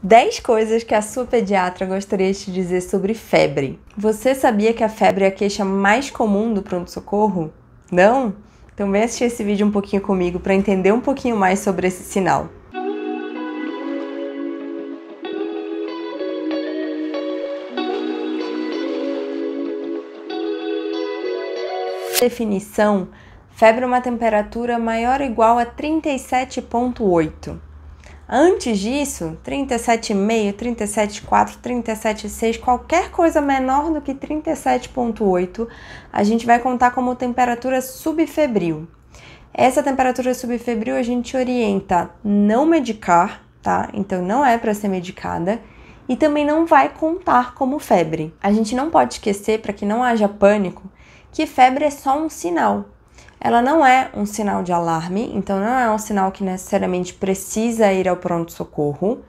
10 coisas que a sua pediatra gostaria de te dizer sobre febre. Você sabia que a febre é a queixa mais comum do pronto-socorro? Não? Então vem assistir esse vídeo um pouquinho comigo para entender um pouquinho mais sobre esse sinal. Definição: febre é uma temperatura maior ou igual a 37,8. Antes disso, 37,5, 37,4, 37,6, qualquer coisa menor do que 37,8, a gente vai contar como temperatura subfebril. Essa temperatura subfebril a gente orienta não medicar, tá? Então não é para ser medicada e também não vai contar como febre. A gente não pode esquecer, para que não haja pânico, que febre é só um sinal. Ela não é um sinal de alarme, então não é um sinal que necessariamente precisa ir ao pronto-socorro.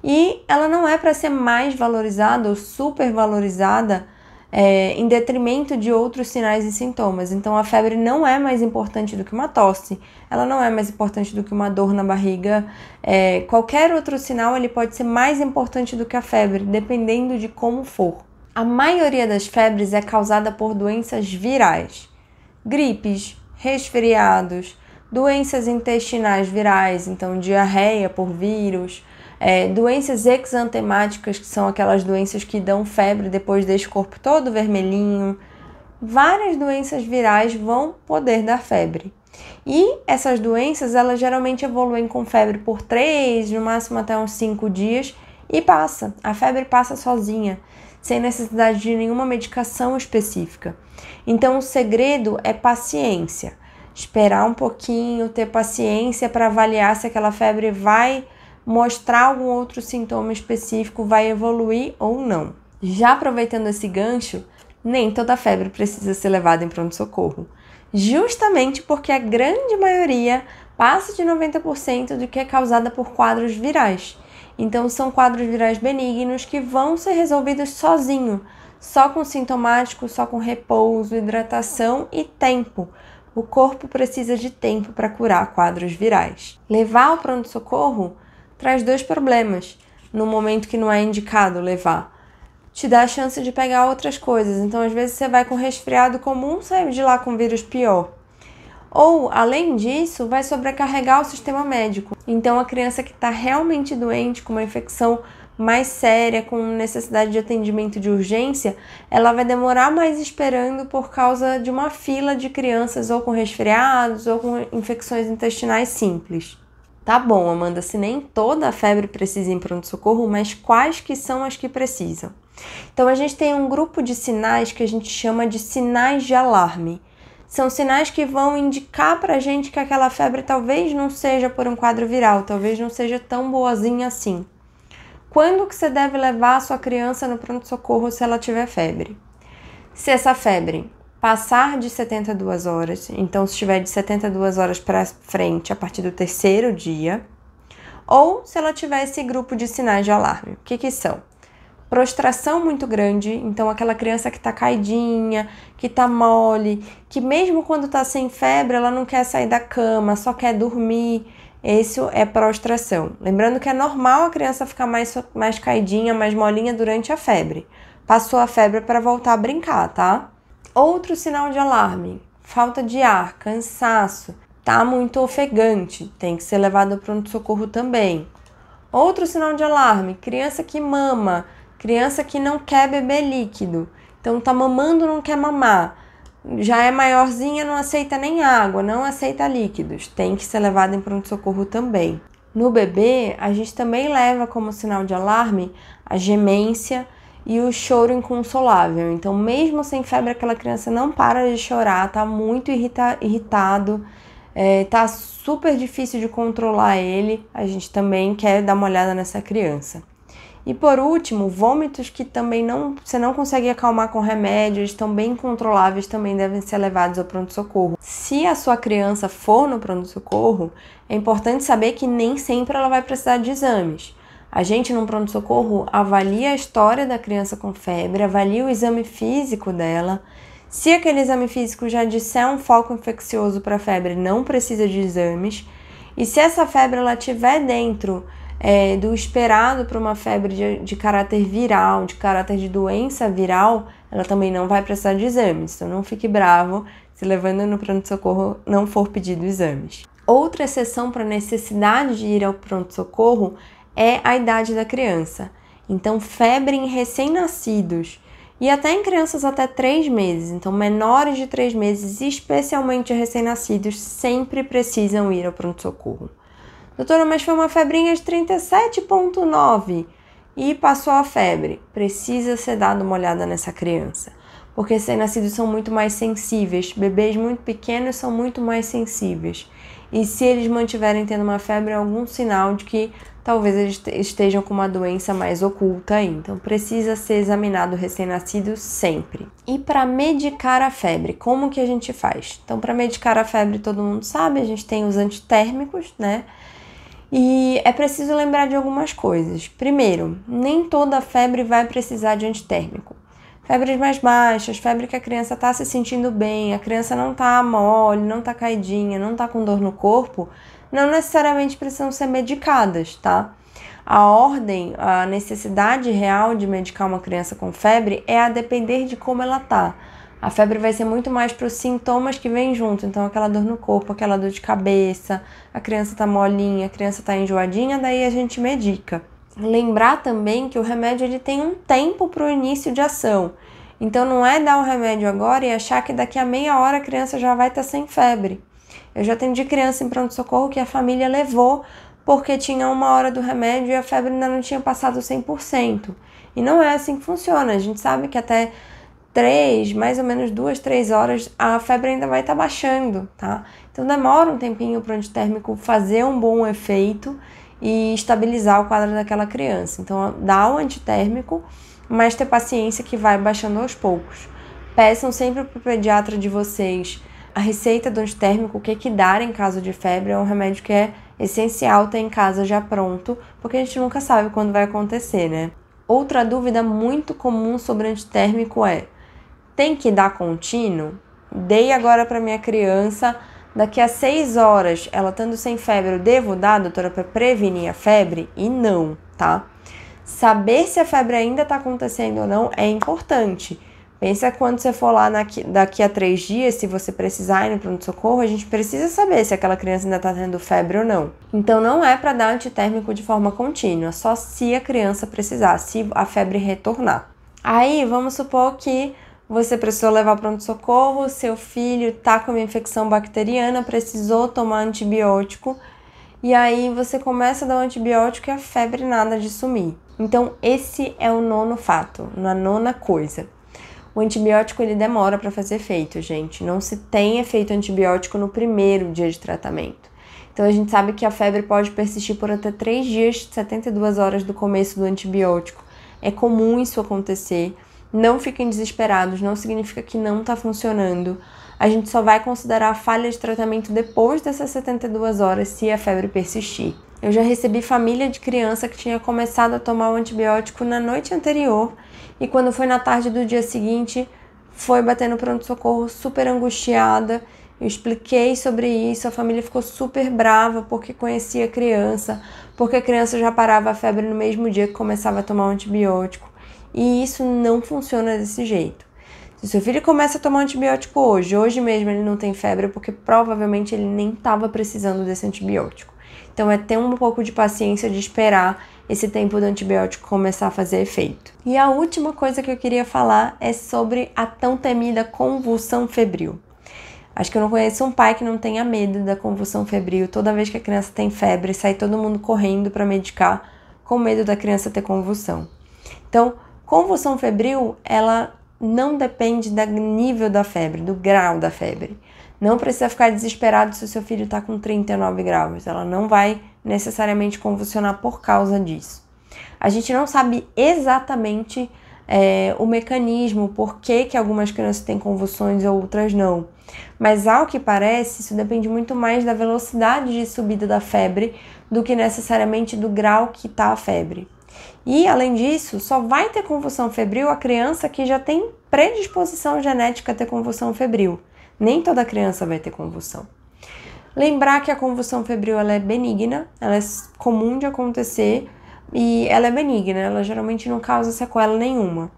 E ela não é para ser mais valorizada ou supervalorizada em detrimento de outros sinais e sintomas. Então a febre não é mais importante do que uma tosse, ela não é mais importante do que uma dor na barriga. Qualquer outro sinal ele pode ser mais importante do que a febre, dependendo de como for. A maioria das febres é causada por doenças virais, gripes, resfriados, doenças intestinais virais, então diarreia por vírus, doenças exantemáticas, que são aquelas doenças que dão febre depois deixa o corpo todo vermelhinho. Várias doenças virais vão poder dar febre. E essas doenças, elas geralmente evoluem com febre por 3, no máximo até uns 5 dias e passa. A febre passa sozinha, sem necessidade de nenhuma medicação específica. Então, o segredo é paciência. Esperar um pouquinho, ter paciência para avaliar se aquela febre vai mostrar algum outro sintoma específico, vai evoluir ou não. Já aproveitando esse gancho, nem toda febre precisa ser levada em pronto-socorro. Justamente porque a grande maioria passa de 90% do que é causada por quadros virais. Então, são quadros virais benignos que vão ser resolvidos sozinho, só com sintomático, só com repouso, hidratação e tempo. O corpo precisa de tempo para curar quadros virais. Levar ao pronto-socorro traz 2 problemas. No momento que não é indicado levar, te dá a chance de pegar outras coisas. Então, às vezes, você vai com resfriado comum, sai de lá com vírus pior. Ou, além disso, vai sobrecarregar o sistema médico. Então, a criança que está realmente doente, com uma infecção mais séria, com necessidade de atendimento de urgência, ela vai demorar mais esperando por causa de uma fila de crianças ou com resfriados ou com infecções intestinais simples. Tá bom, Amanda, se nem toda a febre precisa ir em pronto-socorro, mas quais que são as que precisam? Então, a gente tem um grupo de sinais que a gente chama de sinais de alarme. São sinais que vão indicar pra gente que aquela febre talvez não seja por um quadro viral, talvez não seja tão boazinha assim. Quando que você deve levar a sua criança no pronto-socorro se ela tiver febre? Se essa febre passar de 72 horas, então se estiver de 72 horas para frente a partir do 3º dia, ou se ela tiver esse grupo de sinais de alarme. O que são? Prostração muito grande, então aquela criança que tá caidinha, que tá mole, que mesmo quando tá sem febre, ela não quer sair da cama, só quer dormir. Isso é prostração. Lembrando que é normal a criança ficar mais caidinha, mais molinha durante a febre. Passou a febre para voltar a brincar, tá? Outro sinal de alarme: falta de ar, cansaço, tá muito ofegante, tem que ser levado ao pronto-socorro também. Outro sinal de alarme: criança que mama, criança que não quer beber líquido, então tá mamando, não quer mamar, já é maiorzinha, não aceita nem água, não aceita líquidos, tem que ser levada em pronto-socorro também. No bebê, a gente também leva como sinal de alarme a gemência e o choro inconsolável. Então, mesmo sem febre, aquela criança não para de chorar, tá muito irritado, tá super difícil de controlar ele, a gente também quer dar uma olhada nessa criança. E por último, vômitos que também você não consegue acalmar com remédio, eles estão bem controláveis, também devem ser levados ao pronto-socorro. Se a sua criança for no pronto-socorro, é importante saber que nem sempre ela vai precisar de exames. A gente no pronto-socorro avalia a história da criança com febre, avalia o exame físico dela. Se aquele exame físico já disser um foco infeccioso para a febre, não precisa de exames. E se essa febre ela estiver dentro do esperado para uma febre de caráter viral, de caráter de doença viral, ela também não vai precisar de exames. Então não fique bravo se levando no pronto-socorro não for pedido exames. Outra exceção para a necessidade de ir ao pronto-socorro é a idade da criança. Então, febre em recém-nascidos e até em crianças até 3 meses. Então, menores de 3 meses, especialmente recém-nascidos, sempre precisam ir ao pronto-socorro. Doutora, mas foi uma febrinha de 37,9 e passou a febre. Precisa ser dado uma olhada nessa criança, porque recém-nascidos são muito mais sensíveis. Bebês muito pequenos são muito mais sensíveis. E se eles mantiverem tendo uma febre, é algum sinal de que talvez eles estejam com uma doença mais oculta aí. Então, precisa ser examinado o recém-nascido sempre. E para medicar a febre, como que a gente faz? Então, para medicar a febre, todo mundo sabe, a gente tem os antitérmicos, né? E é preciso lembrar de algumas coisas. Primeiro, nem toda febre vai precisar de antitérmico. Febres mais baixas, febre que a criança está se sentindo bem, a criança não está mole, não está caidinha, não está com dor no corpo, não necessariamente precisam ser medicadas, tá? A ordem, a necessidade real de medicar uma criança com febre é a depender de como ela tá. A febre vai ser muito mais para os sintomas que vêm junto, então aquela dor no corpo, aquela dor de cabeça, a criança tá molinha, a criança tá enjoadinha, daí a gente medica. Lembrar também que o remédio ele tem um tempo para o início de ação. Então não é dar o remédio agora e achar que daqui a meia hora a criança já vai estar sem febre. Eu já atendi criança em pronto-socorro que a família levou porque tinha 1 hora do remédio e a febre ainda não tinha passado 100%. E não é assim que funciona. A gente sabe que até mais ou menos 2, 3 horas, a febre ainda vai estar baixando, tá? Então demora um tempinho para o antitérmico fazer um bom efeito e estabilizar o quadro daquela criança. Então, dá o antitérmico, mas ter paciência que vai baixando aos poucos. Peçam sempre para o pediatra de vocês a receita do antitérmico, o que dar em caso de febre. É um remédio que é essencial ter em casa já pronto, porque a gente nunca sabe quando vai acontecer, né? Outra dúvida muito comum sobre antitérmico é: tem que dar contínuo? Dei agora para minha criança, daqui a 6 horas, ela estando sem febre, eu devo dar, doutora, para prevenir a febre? E não, tá? Saber se a febre ainda está acontecendo ou não é importante. Pensa quando você for lá daqui a 3 dias, se você precisar ir no pronto-socorro, a gente precisa saber se aquela criança ainda está tendo febre ou não. Então não é para dar antitérmico de forma contínua, só se a criança precisar, se a febre retornar. Aí vamos supor que você precisou levar para o pronto-socorro, seu filho está com uma infecção bacteriana, precisou tomar antibiótico, e aí você começa a dar um antibiótico e a febre nada de sumir. Então esse é o 9º fato, a 9ª coisa. O antibiótico ele demora para fazer efeito, gente. Não se tem efeito antibiótico no primeiro dia de tratamento. Então a gente sabe que a febre pode persistir por até 3 dias, 72 horas do começo do antibiótico. É comum isso acontecer. Não fiquem desesperados, não significa que não está funcionando. A gente só vai considerar a falha de tratamento depois dessas 72 horas se a febre persistir. Eu já recebi família de criança que tinha começado a tomar o antibiótico na noite anterior e quando foi na tarde do dia seguinte, foi bater no pronto-socorro super angustiada. Eu expliquei sobre isso, a família ficou super brava porque conhecia a criança, porque a criança já parava a febre no mesmo dia que começava a tomar o antibiótico. E isso não funciona desse jeito. Se seu filho começa a tomar antibiótico hoje mesmo ele não tem febre, porque provavelmente ele nem estava precisando desse antibiótico. Então é ter um pouco de paciência de esperar esse tempo do antibiótico começar a fazer efeito. E a última coisa que eu queria falar é sobre a tão temida convulsão febril. Acho que eu não conheço um pai que não tenha medo da convulsão febril. Toda vez que a criança tem febre, sai todo mundo correndo para medicar com medo da criança ter convulsão. Então, convulsão febril, ela não depende do nível da febre, do grau da febre. Não precisa ficar desesperado se o seu filho está com 39 graus. Ela não vai necessariamente convulsionar por causa disso. A gente não sabe exatamente o mecanismo, por que algumas crianças têm convulsões e outras não. Mas ao que parece, isso depende muito mais da velocidade de subida da febre do que necessariamente do grau que está a febre. E, além disso, só vai ter convulsão febril a criança que já tem predisposição genética a ter convulsão febril. Nem toda criança vai ter convulsão. Lembrar que a convulsão febril ela é benigna, ela é comum de acontecer e ela é benigna, ela geralmente não causa sequela nenhuma.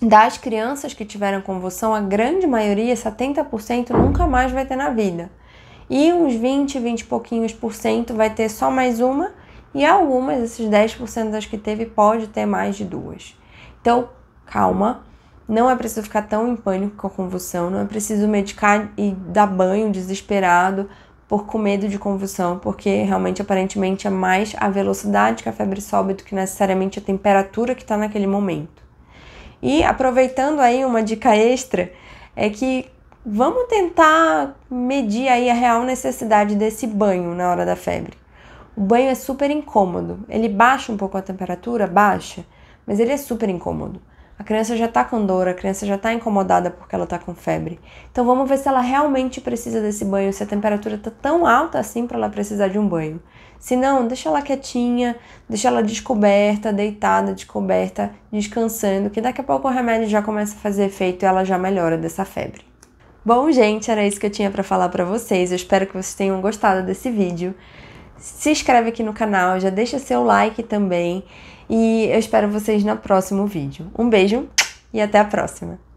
Das crianças que tiveram convulsão, a grande maioria, 70%, nunca mais vai ter na vida. E uns 20 e pouquinhos por cento vai ter só mais uma, e algumas, esses 10% das que teve, pode ter mais de duas. Então, calma, não é preciso ficar tão em pânico com a convulsão, não é preciso medicar e dar banho desesperado com medo de convulsão, porque realmente, aparentemente, é mais a velocidade que a febre sobe do que necessariamente a temperatura que está naquele momento. E aproveitando aí uma dica extra, é que vamos tentar medir aí a real necessidade desse banho na hora da febre. O banho é super incômodo, ele baixa um pouco a temperatura, baixa, mas ele é super incômodo. A criança já tá com dor, a criança já tá incomodada porque ela tá com febre. Então vamos ver se ela realmente precisa desse banho, se a temperatura tá tão alta assim para ela precisar de um banho. Se não, deixa ela quietinha, deixa ela descoberta, deitada, descoberta, descansando, que daqui a pouco o remédio já começa a fazer efeito e ela já melhora dessa febre. Bom, gente, era isso que eu tinha para falar para vocês. Eu espero que vocês tenham gostado desse vídeo. Se inscreve aqui no canal, já deixa seu like também. E eu espero vocês no próximo vídeo. Um beijo e até a próxima!